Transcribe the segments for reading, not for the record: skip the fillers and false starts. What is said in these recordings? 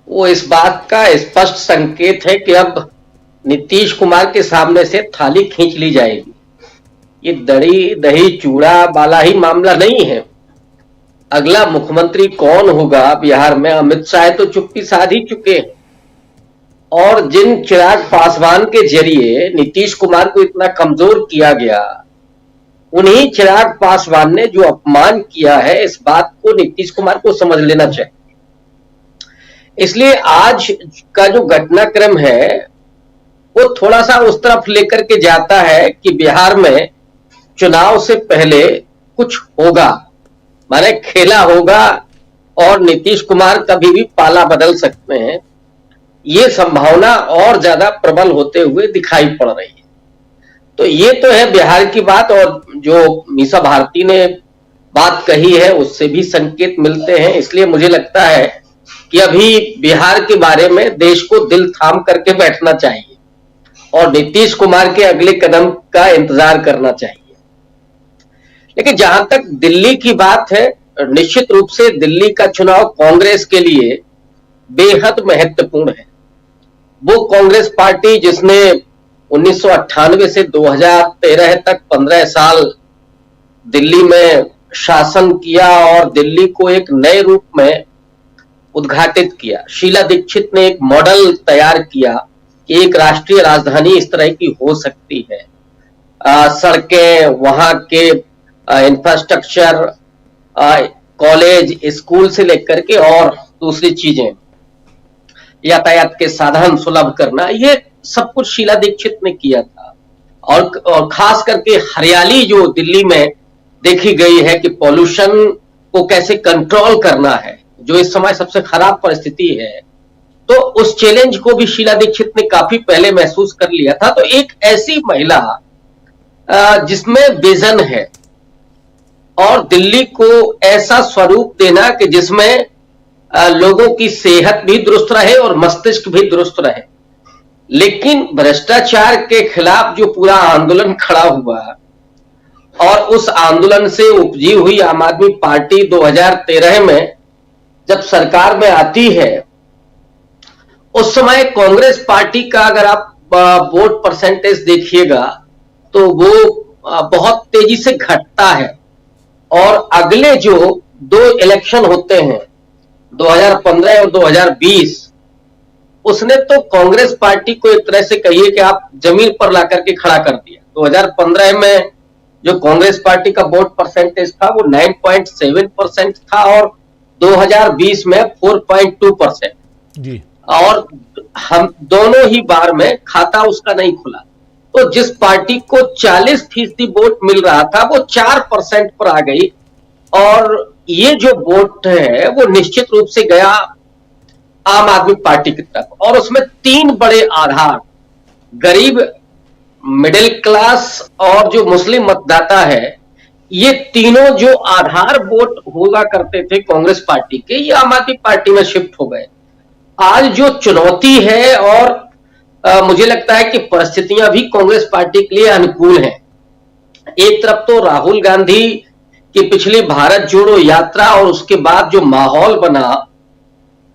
वो इस बात का स्पष्ट संकेत है कि अब नीतीश कुमार के सामने से थाली खींच ली जाएगी। ये दही दही चूड़ा वाला ही मामला नहीं है। अगला मुख्यमंत्री कौन होगा बिहार में, अमित शाह तो चुप्पी साध ही चुके हैं। और जिन चिराग पासवान के जरिए नीतीश कुमार को इतना कमजोर किया गया, उन्हीं चिराग पासवान ने जो अपमान किया है, इस बात को नीतीश कुमार को समझ लेना चाहिए। इसलिए आज का जो घटनाक्रम है वो थोड़ा सा उस तरफ लेकर के जाता है कि बिहार में चुनाव से पहले कुछ होगा, माने खेला होगा और नीतीश कुमार कभी भी पाला बदल सकते हैं। ये संभावना और ज्यादा प्रबल होते हुए दिखाई पड़ रही है। तो ये तो है बिहार की बात, और जो मीसा भारती ने बात कही है उससे भी संकेत मिलते हैं। इसलिए मुझे लगता है कि अभी बिहार के बारे में देश को दिल थाम करके बैठना चाहिए और नीतीश कुमार के अगले कदम का इंतजार करना चाहिए। लेकिन जहां तक दिल्ली की बात है, निश्चित रूप से दिल्ली का चुनाव कांग्रेस के लिए बेहद महत्वपूर्ण है। वो कांग्रेस पार्टी जिसने 1998 से 2013 तक 15 साल दिल्ली में शासन किया और दिल्ली को एक नए रूप में उद्घाटित किया। शीला दीक्षित ने एक मॉडल तैयार किया कि एक राष्ट्रीय राजधानी इस तरह की हो सकती है। सड़कें, वहां के इंफ्रास्ट्रक्चर, कॉलेज, स्कूल से लेकर के और दूसरी चीजें, यातायात के साधन सुलभ करना, ये सब कुछ शीला दीक्षित ने किया था। और खास करके हरियाली जो दिल्ली में देखी गई है कि पॉल्यूशन को कैसे कंट्रोल करना है, जो इस समय सबसे खराब परिस्थिति है, तो उस चैलेंज को भी शीला दीक्षित ने काफी पहले महसूस कर लिया था। तो एक ऐसी महिला जिसमें विजन है और दिल्ली को ऐसा स्वरूप देना कि जिसमें लोगों की सेहत भी दुरुस्त रहे और मस्तिष्क भी दुरुस्त रहे। लेकिन भ्रष्टाचार के खिलाफ जो पूरा आंदोलन खड़ा हुआ और उस आंदोलन से उपजी हुई आम आदमी पार्टी 2013 में जब सरकार में आती है, उस समय कांग्रेस पार्टी का अगर आप वोट परसेंटेज देखिएगा तो वो बहुत तेजी से घटता है। और अगले जो दो इलेक्शन होते हैं 2015 और 2020, उसने तो कांग्रेस पार्टी को एक तरह से कहिए कि आप जमीन पर ला करके खड़ा कर दिया। 2015 में जो कांग्रेस पार्टी का वोट परसेंटेज था वो 9.7% था और 2020 में 4.2%। जी। और हम दोनों ही बार में खाता उसका नहीं खुला। तो जिस पार्टी को 40% वोट मिल रहा था वो 4% पर आ गई। और ये जो वोट है वो निश्चित रूप से गया आम आदमी पार्टी की तरफ। और उसमें तीन बड़े आधार, गरीब, मिडिल क्लास और जो मुस्लिम मतदाता है, ये तीनों जो आधार वोट हुआ करते थे कांग्रेस पार्टी के, ये आम आदमी पार्टी में शिफ्ट हो गए। आज जो चुनौती है और मुझे लगता है कि परिस्थितियां भी कांग्रेस पार्टी के लिए अनुकूल हैं। एक तरफ तो राहुल गांधी की पिछली भारत जोड़ो यात्रा और उसके बाद जो माहौल बना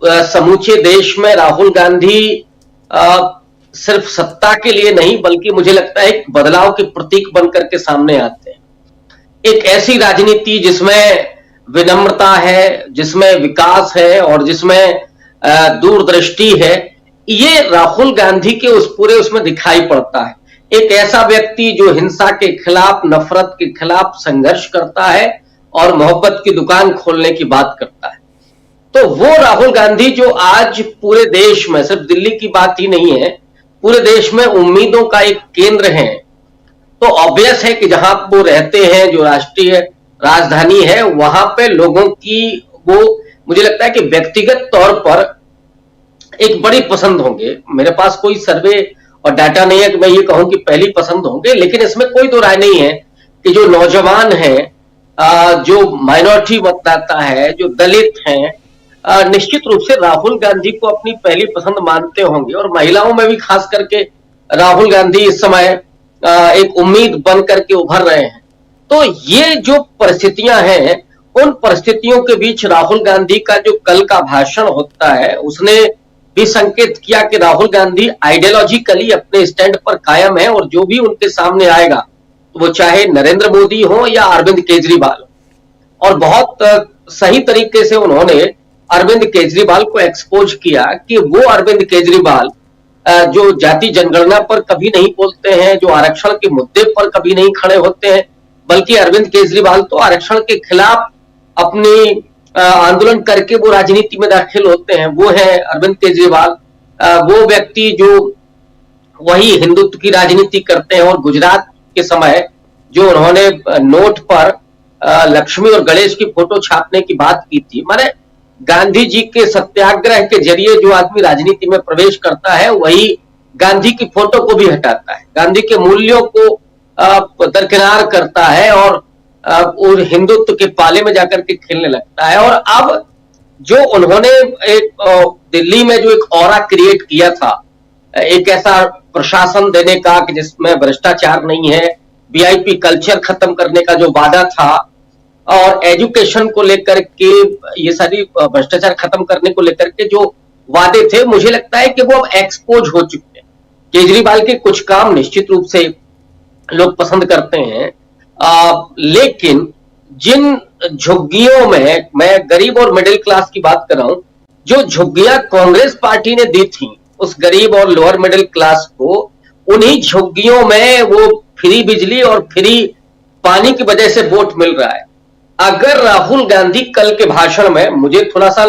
समूचे देश में, राहुल गांधी सिर्फ सत्ता के लिए नहीं बल्कि मुझे लगता है एक बदलाव के प्रतीक बनकर के सामने आते हैं। एक ऐसी राजनीति जिसमें विनम्रता है, जिसमें विकास है और जिसमें दूरदृष्टि है, ये राहुल गांधी के उस पूरे उसमें दिखाई पड़ता है। एक ऐसा व्यक्ति जो हिंसा के खिलाफ, नफरत के खिलाफ संघर्ष करता है और मोहब्बत की दुकान खोलने की बात करता है। तो वो राहुल गांधी जो आज पूरे देश में, सिर्फ दिल्ली की बात ही नहीं है, पूरे देश में उम्मीदों का एक केंद्र है। तो ऑब्वियस है कि जहां वो रहते हैं, जो राष्ट्रीय राजधानी है, वहां पे लोगों की वो मुझे लगता है कि व्यक्तिगत तौर पर एक बड़ी पसंद होंगे। मेरे पास कोई सर्वे और डाटा नहीं है कि मैं ये कहूं कि पहली पसंद होंगे, लेकिन इसमें कोई दो राय नहीं है कि जो नौजवान हैं, जो माइनॉरिटी मतदाता है, जो दलित हैं, निश्चित रूप से राहुल गांधी को अपनी पहली पसंद मानते होंगे। और महिलाओं में भी खास करके राहुल गांधी इस समय एक उम्मीद बन करके उभर रहे हैं। तो ये जो परिस्थितियां हैं, उन परिस्थितियों के बीच राहुल गांधी का जो कल का भाषण होता है, उसने भी संकेत किया कि राहुल गांधी आइडियोलॉजिकली अपने स्टैंड पर कायम है और जो भी उनके सामने आएगा, तो वो चाहे नरेंद्र मोदी हो या अरविंद केजरीवाल, और बहुत सही तरीके से उन्होंने अरविंद केजरीवाल को एक्सपोज किया कि वो अरविंद केजरीवाल जो जाति जनगणना पर कभी नहीं बोलते हैं, जो आरक्षण के मुद्दे पर कभी नहीं खड़े होते हैं, बल्कि अरविंद केजरीवाल तो आरक्षण के खिलाफ अपनी आंदोलन करके वो राजनीति में दाखिल होते हैं। वो है अरविंद केजरीवाल, वो व्यक्ति जो वही हिंदुत्व की राजनीति करते हैं। और गुजरात के समय जो उन्होंने नोट पर लक्ष्मी और गणेश की फोटो छापने की बात की थी, माने गांधी जी के सत्याग्रह के जरिए जो आदमी राजनीति में प्रवेश करता है वही गांधी की फोटो को भी हटाता है, गांधी के मूल्यों को दरकिनार करता है और हिंदुत्व के पाले में जाकर के खेलने लगता है। और अब जो उन्होंने एक दिल्ली में जो एक ऑरा क्रिएट किया था, एक ऐसा प्रशासन देने का कि जिसमें भ्रष्टाचार नहीं है, वीआईपी कल्चर खत्म करने का जो वादा था, और एजुकेशन को लेकर के ये सारी भ्रष्टाचार खत्म करने को लेकर के जो वादे थे, मुझे लगता है कि वो अब एक्सपोज हो चुके हैं। केजरीवाल के कुछ काम निश्चित रूप से लोग पसंद करते हैं, लेकिन जिन झुग्गियों में, मैं गरीब और मिडिल क्लास की बात कर रहा हूं, जो झुग्गियां कांग्रेस पार्टी ने दी थी उस गरीब और लोअर मिडिल क्लास को, उन्हीं झुग्गियों में वो फ्री बिजली और फ्री पानी की वजह से वोट मिल रहा है। अगर राहुल गांधी कल के भाषण में, मुझे थोड़ा सा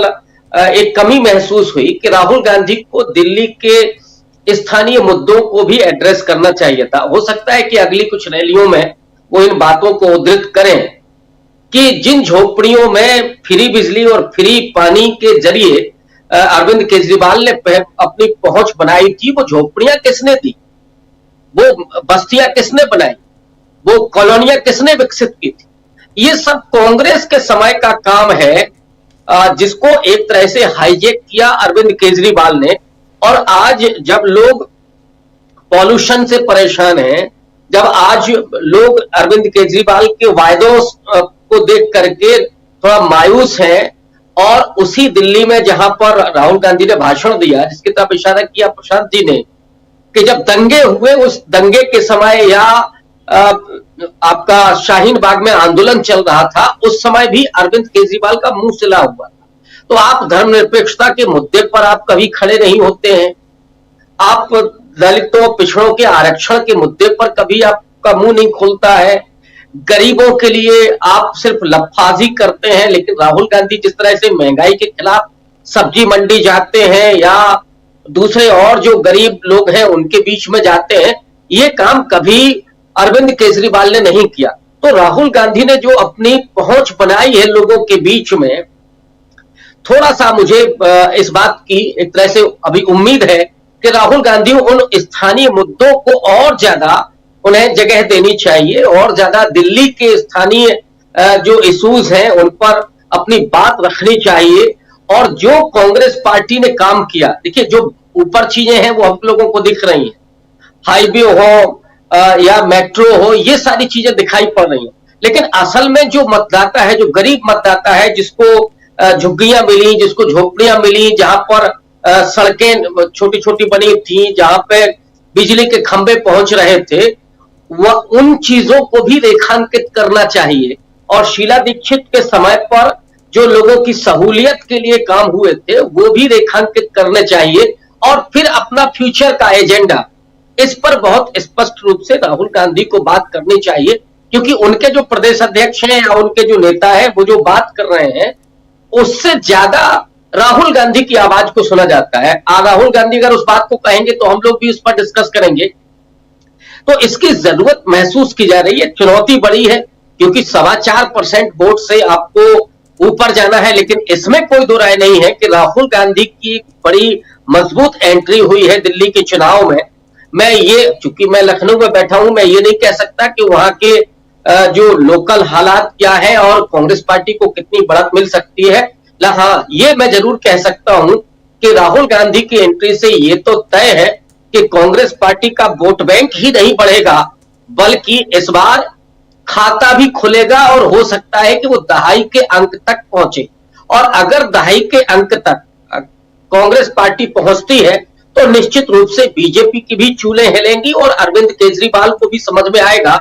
एक कमी महसूस हुई कि राहुल गांधी को दिल्ली के स्थानीय मुद्दों को भी एड्रेस करना चाहिए था। हो सकता है कि अगली कुछ रैलियों में वो इन बातों को उद्धृत करें कि जिन झोपड़ियों में फ्री बिजली और फ्री पानी के जरिए अरविंद केजरीवाल ने अपनी पहुंच बनाई थी, वो झोपड़ियां किसने दी, वो बस्तियां किसने बनाई, वो कॉलोनियां किसने विकसित की थी। ये सब कांग्रेस के समय का काम है, जिसको एक तरह से हाईजेक किया अरविंद केजरीवाल ने। और आज जब लोग पॉल्यूशन से परेशान हैं, जब आज लोग अरविंद केजरीवाल के वायदों को देख करके थोड़ा मायूस हैं, और उसी दिल्ली में जहां पर राहुल गांधी ने भाषण दिया, जिसकी तरफ इशारा किया प्रशांत जी ने, कि जब दंगे हुए, उस दंगे के समय या आपका शाहीन बाग में आंदोलन चल रहा था, उस समय भी अरविंद केजरीवाल का मुंह सिला हुआ था। तो आप धर्मनिरपेक्षता के मुद्दे पर आप कभी खड़े नहीं होते हैं, आप दलितों पिछड़ों के आरक्षण के मुद्दे पर कभी आपका मुंह नहीं खुलता है, गरीबों के लिए आप सिर्फ लफाजी करते हैं। लेकिन राहुल गांधी जिस तरह से महंगाई के खिलाफ सब्जी मंडी जाते हैं या दूसरे और जो गरीब लोग हैं उनके बीच में जाते हैं, ये काम कभी अरविंद केजरीवाल ने नहीं किया। तो राहुल गांधी ने जो अपनी पहुंच बनाई है लोगों के बीच में, थोड़ा सा मुझे इस बात की एक तरह से अभी उम्मीद है कि राहुल गांधी उन स्थानीय मुद्दों को और ज्यादा उन्हें जगह देनी चाहिए, और ज्यादा दिल्ली के स्थानीय जो इश्यूज हैं उन पर अपनी बात रखनी चाहिए। और जो कांग्रेस पार्टी ने काम किया, देखिए जो ऊपर चीजें हैं वो हम लोगों को दिख रही हैं, हाईवे हो या मेट्रो हो, ये सारी चीजें दिखाई पड़ रही हैं, लेकिन असल में जो मतदाता है, जो गरीब मतदाता है, जिसको झुग्गियां मिली, जिसको झोपड़ियां मिली, जहां पर सड़कें छोटी छोटी बनी थी, जहां पे बिजली के खंभे पहुंच रहे थे, वह उन चीजों को भी रेखांकित करना चाहिए। और शीला दीक्षित के समय पर जो लोगों की सहूलियत के लिए काम हुए थे वो भी रेखांकित करने चाहिए, और फिर अपना फ्यूचर का एजेंडा इस पर बहुत स्पष्ट रूप से राहुल गांधी को बात करनी चाहिए, क्योंकि उनके जो प्रदेश अध्यक्ष हैं या उनके जो नेता है वो जो बात कर रहे हैं उससे ज्यादा राहुल गांधी की आवाज को सुना जाता है। राहुल गांधी अगर उस बात को कहेंगे तो हम लोग भी उस पर डिस्कस करेंगे। तो इसकी जरूरत महसूस की जा रही है, चुनौती बड़ी है, क्योंकि 4.25% वोट से आपको ऊपर जाना है। लेकिन इसमें कोई दो राय नहीं है कि राहुल गांधी की बड़ी मजबूत एंट्री हुई है दिल्ली के चुनाव में। मैं ये, चूंकि मैं लखनऊ में बैठा हूं, मैं ये नहीं कह सकता कि वहां के जो लोकल हालात क्या है और कांग्रेस पार्टी को कितनी बढ़त मिल सकती है। हाँ, ये मैं जरूर कह सकता हूं कि राहुल गांधी की एंट्री से ये तो तय है कि कांग्रेस पार्टी का वोट बैंक ही नहीं बढ़ेगा, बल्कि इस बार खाता भी खुलेगा, और हो सकता है कि वो दहाई के अंक तक पहुंचे। और अगर दहाई के अंक तक कांग्रेस पार्टी पहुंचती है तो निश्चित रूप से बीजेपी की भी चूलें हिलेंगी और अरविंद केजरीवाल को भी समझ में आएगा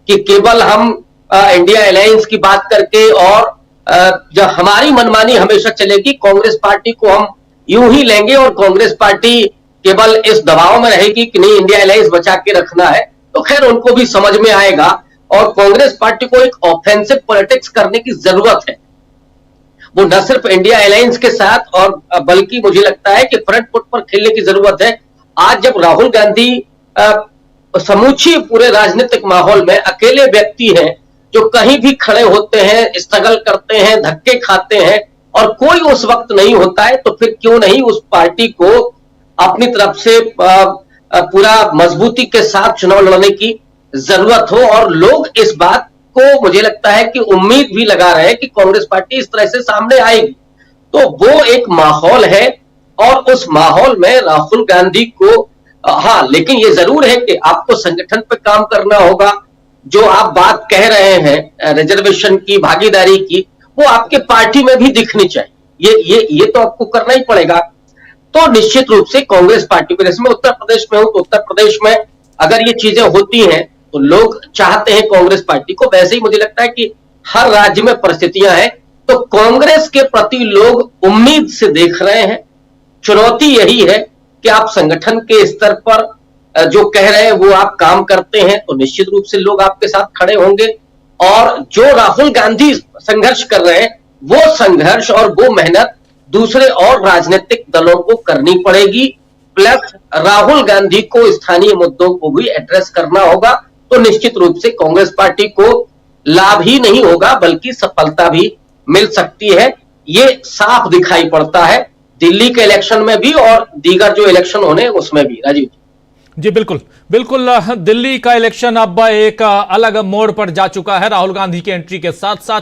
कि केवल हम इंडिया अलायंस की बात करके और जब हमारी मनमानी हमेशा चलेगी, कांग्रेस पार्टी को हम यूं ही लेंगे और कांग्रेस पार्टी केवल इस दबाव में रहेगी कि नहीं इंडिया अलायंस बचा के रखना है, तो खैर उनको भी समझ में आएगा और कांग्रेस पार्टी को एक ऑफेंसिव पॉलिटिक्स करने की जरूरत है। वो न सिर्फ इंडिया अलायंस के साथ और बल्कि मुझे लगता है कि फ्रंट फुट पर खेलने की जरूरत है। आज जब राहुल गांधी समूची पूरे राजनीतिक माहौल में अकेले व्यक्ति हैं जो कहीं भी खड़े होते हैं, स्ट्रगल करते हैं, धक्के खाते हैं और कोई उस वक्त नहीं होता है, तो फिर क्यों नहीं उस पार्टी को अपनी तरफ से पूरा मजबूती के साथ चुनाव लड़ने की जरूरत हो। और लोग इस बात को मुझे लगता है कि उम्मीद भी लगा रहे हैं कि कांग्रेस पार्टी इस तरह से सामने आएगी, तो वो एक माहौल है और उस माहौल में राहुल गांधी को हाँ, लेकिन ये जरूर है कि आपको संगठन पे काम करना होगा। जो आप बात कह रहे हैं रिजर्वेशन की, भागीदारी की, वो आपके पार्टी में भी दिखनी चाहिए। ये तो आपको करना ही पड़ेगा। तो निश्चित रूप से कांग्रेस पार्टी को, जैसे मैं उत्तर प्रदेश में हूं तो उत्तर प्रदेश में अगर ये चीजें होती हैं तो लोग चाहते हैं कांग्रेस पार्टी को, वैसे ही मुझे लगता है कि हर राज्य में परिस्थितियां हैं तो कांग्रेस के प्रति लोग उम्मीद से देख रहे हैं। चुनौती यही है कि आप संगठन के स्तर पर जो कह रहे हैं वो आप काम करते हैं तो निश्चित रूप से लोग आपके साथ खड़े होंगे और जो राहुल गांधी संघर्ष कर रहे हैं वो संघर्ष और वो मेहनत दूसरे और राजनीतिक दलों को करनी पड़ेगी। प्लस राहुल गांधी को स्थानीय मुद्दों को भी एड्रेस करना होगा, तो निश्चित रूप से कांग्रेस पार्टी को लाभ ही नहीं होगा बल्कि सफलता भी मिल सकती है। ये साफ दिखाई पड़ता है दिल्ली के इलेक्शन में भी और दीगर जो इलेक्शन होने उसमें भी। राजीव जी बिल्कुल बिल्कुल, दिल्ली का इलेक्शन अब एक अलग मोड़ पर जा चुका है राहुल गांधी की एंट्री के साथ साथ।